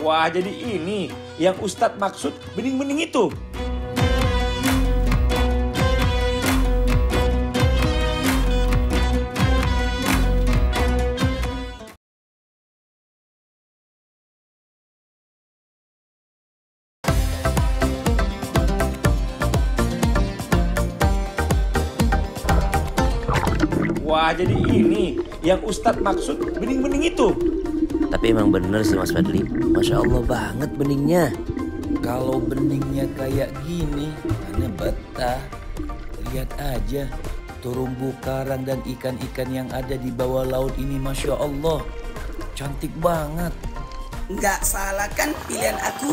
Wah, jadi ini yang Ustadz maksud bening-bening itu. Wah, jadi ini yang Ustadz maksud bening-bening itu. Tapi emang bener sih Mas Fadli. Masya Allah banget beningnya. Kalau beningnya kayak gini, mana betah. Lihat aja terumbu karang dan ikan-ikan yang ada di bawah laut ini, Masya Allah. Cantik banget. Nggak salah kan pilihan aku?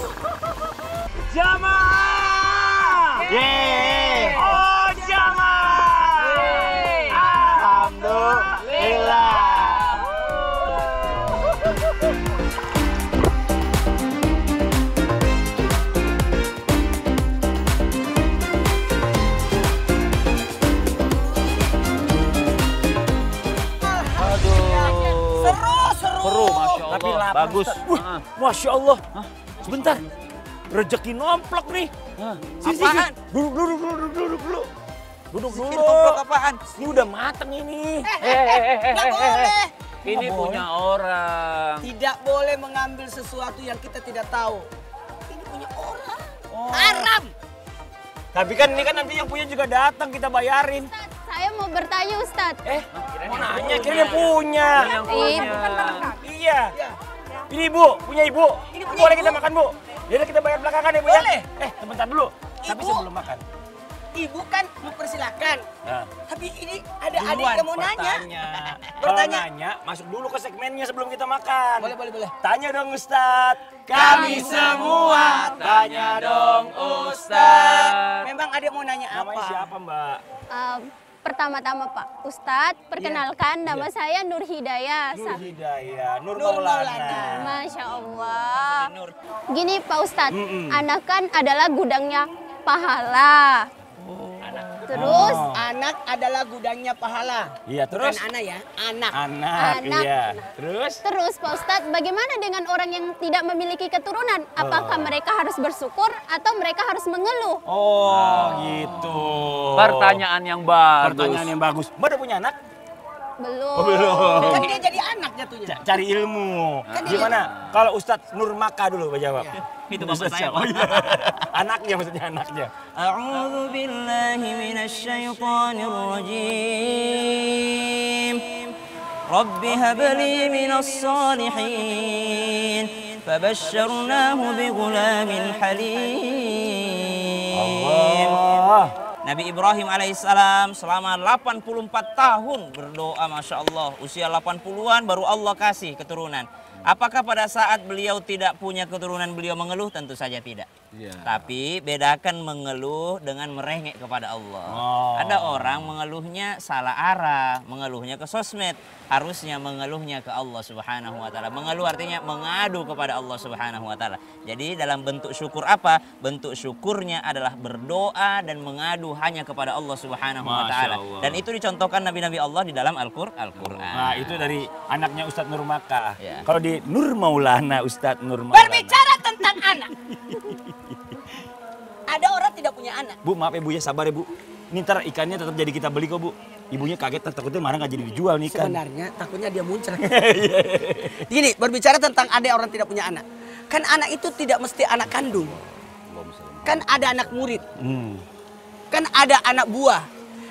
Jamaah! Yeay! Oh, jamaah! Alhamdulillah! Seru, Masya Allah. Tapi lapar, Bagus. Masya Allah. Sebentar. Rezeki nomplok nih. Sini, Apaan? Duduk dulu. Duduk dulu. Nomplok apaan? Ini udah mateng ini. Nggak boleh. Ini punya orang. Tidak boleh mengambil sesuatu yang kita tidak tahu. Ini punya orang. Haram. Tapi kan ini kan nanti yang punya juga datang, kita bayarin. Saya mau bertanya Ustadz. Mau nanya, kira punya. Iya. Ini ibu, punya ibu. Boleh kita makan, Bu? Yaudah kita bayar belakangan ya, Bu ya? Boleh. Sebentar dulu. Tapi Ibu. sebelum makan. Ibu kan mempersilahkan. Nah. Tapi ini ada adik yang mau nanya. Kalau nanya, masuk dulu ke segmennya sebelum kita makan. Boleh. Tanya dong Ustadz. Kami semua tanya dong Ustadz. Memang adik mau nanya apa? Namanya siapa, Mbak? Pertama-tama Pak Ustadz, perkenalkan nama saya Nur Hidayah. Nur Hidayah, Nur Nur Maulana. Maulana. Masya Allah. Gini Pak Ustadz, anak kan adalah gudangnya pahala. Terus Anak adalah gudangnya pahala. Iya, terus? Bukan anak ya, anak. Anak, Anak. iya. Terus? Terus Pak Ustadz, bagaimana dengan orang yang tidak memiliki keturunan? Apakah mereka harus bersyukur atau mereka harus mengeluh? Oh, gitu. Pertanyaan yang bagus. Pertanyaan yang bagus. Mbak udah punya anak? Belum. Belum. Kan dia jadi anak jatuhnya. Cari ilmu. Gimana? Kalau Ustadz Nur Maka dulu jawab. Itu bapak saya, Oh, Pak. iya. Anaknya maksudnya anaknya. A'udzu billahi minasyaitonir rajim. Rabbi habli minas salihin. Fabasyarnahu bighulamin halim. Allah. Nabi Ibrahim alaihissalam selama 84 tahun berdoa, Masya Allah. Usia 80-an baru Allah kasih keturunan. Apakah pada saat beliau tidak punya keturunan beliau mengeluh? Tentu saja tidak. Tapi bedakan mengeluh dengan merengek kepada Allah. Ada orang mengeluhnya salah arah, mengeluhnya ke sosmed. Harusnya mengeluhnya ke Allah Subhanahu wa taala. Mengeluh artinya mengadu kepada Allah Subhanahu wa taala. Jadi dalam bentuk syukur apa? Bentuk syukurnya adalah berdoa dan mengadu hanya kepada Allah Subhanahu wa taala. Dan itu dicontohkan nabi-nabi Allah di dalam Al-Qur'an. Nah, itu dari anaknya Ustadz Nur Maka. Ya. Kalau di Nur Maulana, Ustadz Nur Maulana. Berbicara tentang anak. Ada orang tidak punya anak. Bu, maaf ya Bu ya, sabar ya Bu. Ini ntar ikannya tetap jadi kita beli kok Bu. Ibunya kaget, takutnya marah nggak jadi dijual nih ikan. Sebenarnya takutnya dia muncul. Gini, berbicara tentang ada orang tidak punya anak. Kan anak itu tidak mesti anak kandung. Kan ada anak murid. Kan ada anak buah.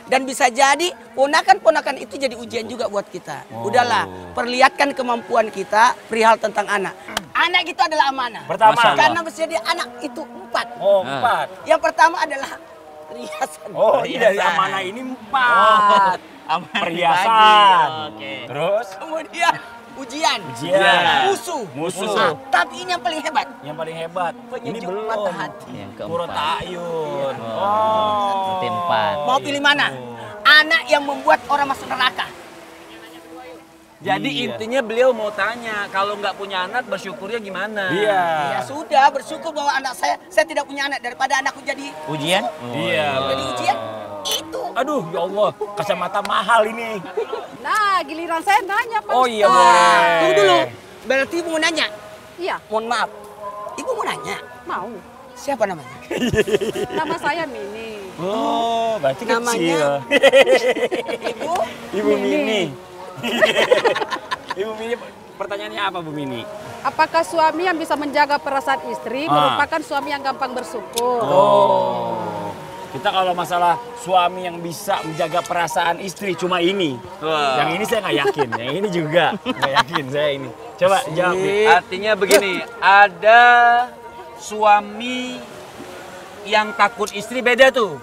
Dan bisa jadi ponakan-ponakan itu jadi ujian juga buat kita. Udahlah, perlihatkan kemampuan kita perihal tentang anak. Anak itu adalah amanah. Pertama. Karena bisa jadi anak itu 4. Oh, 4. Yang pertama adalah perhiasan. Oh, iya, dari amanah ini 4. Perhiasan. Oke. Terus? Kemudian ujian. Musuh. Nah, tapi ini yang paling hebat. Yang paling hebat. Ini Penyejuk belum. mata hati. Yang keempat. Puro Ta'yun. Nanti 4. Mau pilih mana? Anak yang membuat orang masuk neraka. Jadi Iya. intinya beliau mau tanya, kalau nggak punya anak bersyukurnya gimana? Iya. Ya sudah, bersyukur bahwa anak saya tidak punya anak daripada anakku jadi Ujian? Iya. jadi ujian. Itu. Aduh, ya Allah, kacamata mahal ini. Nah, giliran saya nanya Pak Oh iya Ustadz. boleh. Tunggu dulu. Berarti mau nanya. Iya. Mohon maaf, Ibu mau nanya, Mau. siapa namanya? Nama saya Mini. Oh, berarti Namanya- kecil. Ibu? Ibu Mini. Ibu Mini, pertanyaannya apa Bu Mini? Apakah suami yang bisa menjaga perasaan istri merupakan suami yang gampang bersyukur? Oh. Kita kalau masalah suami yang bisa menjaga perasaan istri cuma ini. Wah. Yang ini saya nggak yakin, yang ini juga nggak yakin saya ini. Coba jawab. Bi. Artinya begini, ada suami yang takut istri beda tuh.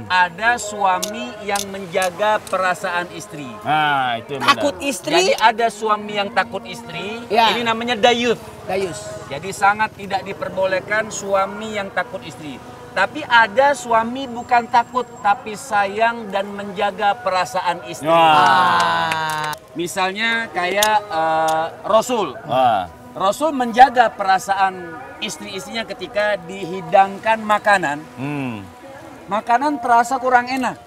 Ada suami yang menjaga perasaan istri. Nah, itu yang benar. Takut Jadi istri, ada suami yang takut istri, Ya. ini namanya dayuth. Dayus. Jadi sangat tidak diperbolehkan suami yang takut istri. Tapi ada suami bukan takut, tapi sayang dan menjaga perasaan istri. Wah. Misalnya kayak Rasul. Wah. Rasul menjaga perasaan istri-istrinya ketika dihidangkan makanan. Makanan terasa kurang enak.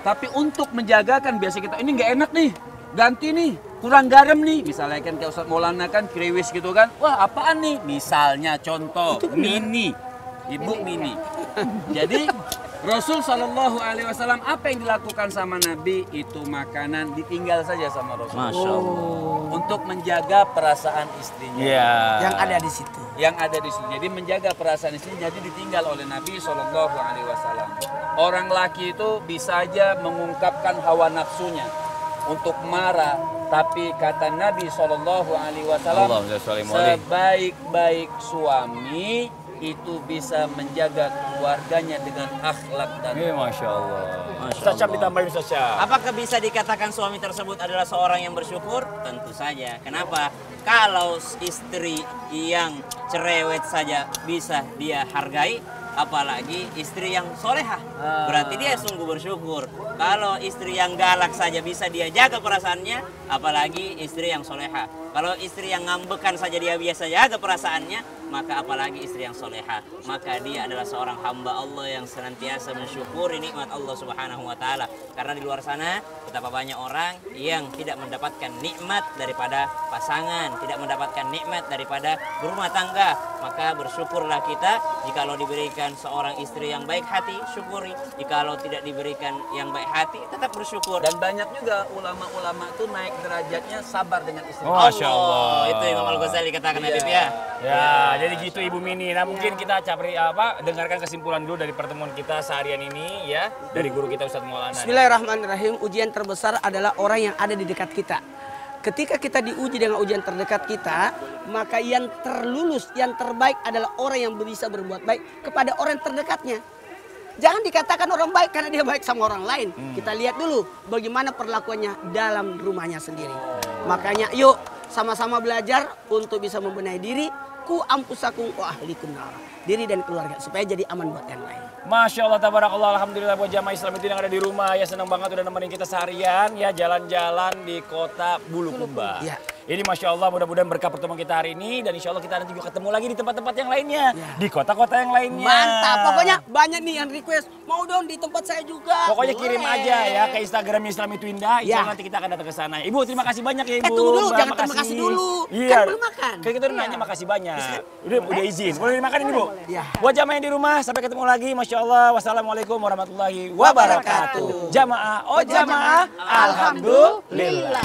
Tapi untuk menjagakan biasa kita, ini nggak enak nih, ganti nih, kurang garam nih. Misalnya kan kayak Ustadz Maulana kan kriwis gitu kan. Wah apaan nih? Misalnya contoh, Mini. Ibu Mini. Jadi Rasul Shallallahu Alaihi Wasallam apa yang dilakukan sama Nabi itu makanan ditinggal saja sama Rasul. Masya Allah. Untuk menjaga perasaan istrinya. Iya. Yang ada di situ. Yang ada di sini. Jadi menjaga perasaan istrinya jadi ditinggal oleh Nabi Shallallahu Alaihi Wasallam. Orang laki itu bisa aja mengungkapkan hawa nafsunya untuk marah, tapi kata Nabi Shallallahu Alaihi Wasallam, Allahumma sholli alaihi. sebaik-baik suami itu bisa menjaga keluarganya dengan akhlak dan Masya Allah. Masya Ustaz Syam Allah. ditambahin Ustaz Syam. Apakah bisa dikatakan suami tersebut adalah seorang yang bersyukur? Tentu saja. Kenapa? Kalau istri yang cerewet saja bisa dia hargai, apalagi istri yang solehah. Berarti dia sungguh bersyukur. Kalau istri yang galak saja bisa dia jaga perasaannya, apalagi istri yang solehah. Kalau istri yang ngambekan saja dia biasa jaga perasaannya, maka apalagi istri yang solehah. Maka dia adalah seorang hamba Allah yang senantiasa mensyukuri nikmat Allah Subhanahu wa Ta'ala. Karena di luar sana betapa banyak orang yang tidak mendapatkan nikmat daripada pasangan, tidak mendapatkan nikmat daripada berumah tangga. Maka bersyukurlah kita jikalau diberikan seorang istri yang baik hati, syukuri. Jikalau tidak diberikan yang baik hati, tetap bersyukur. dan banyak juga ulama-ulama tuh naik derajatnya sabar dengan istri. Masya Allah. Itu Imam Al-Ghazali katakan Habib ya. Ya, jadi gitu Ibu Mini. Nah, mungkin kita dengarkan kesimpulan dulu dari pertemuan kita seharian ini ya, dari guru kita Ustadz Maulana. Bismillahirrahmanirrahim. Ujian terbesar adalah orang yang ada di dekat kita. Ketika kita diuji dengan ujian terdekat kita, maka yang terlulus, yang terbaik adalah orang yang bisa berbuat baik kepada orang terdekatnya. Jangan dikatakan orang baik karena dia baik sama orang lain. Kita lihat dulu bagaimana perlakuannya dalam rumahnya sendiri. Makanya yuk sama-sama belajar untuk bisa membenahi diri. Ku ampusakum wa ahlikum nar. Diri dan keluarga supaya jadi aman buat yang lain. Masya Allah, tabarakallah, alhamdulillah buat jamaah Islam itu yang ada di rumah ya, senang banget udah nemenin kita seharian ya, jalan-jalan di kota Bulukumba. Ya. Ini Masya Allah, mudah-mudahan berkah pertemuan kita hari ini dan insya Allah kita nanti juga ketemu lagi di tempat-tempat yang lainnya, Ya. di kota-kota yang lainnya. Mantap, pokoknya banyak nih yang request mau dong di tempat saya juga. Pokoknya kirim Boleh. aja ya ke Instagram Islam itu Indah. Insya Ya. Allah nanti kita akan datang ke sana. Ibu terima kasih banyak ya Ibu. Tunggu dulu, Mbak, jangan terima kasih dulu. Iya. Kan belum makan. Kan kita udah nanya makasih banyak. Udah izin. Boleh dimakan ini Bu? Ya. Buat jamaah yang di rumah, sampai ketemu lagi. Masya Allah. Wassalamualaikum warahmatullahi wabarakatuh. Jamaah, oh jamaah. Alhamdulillah.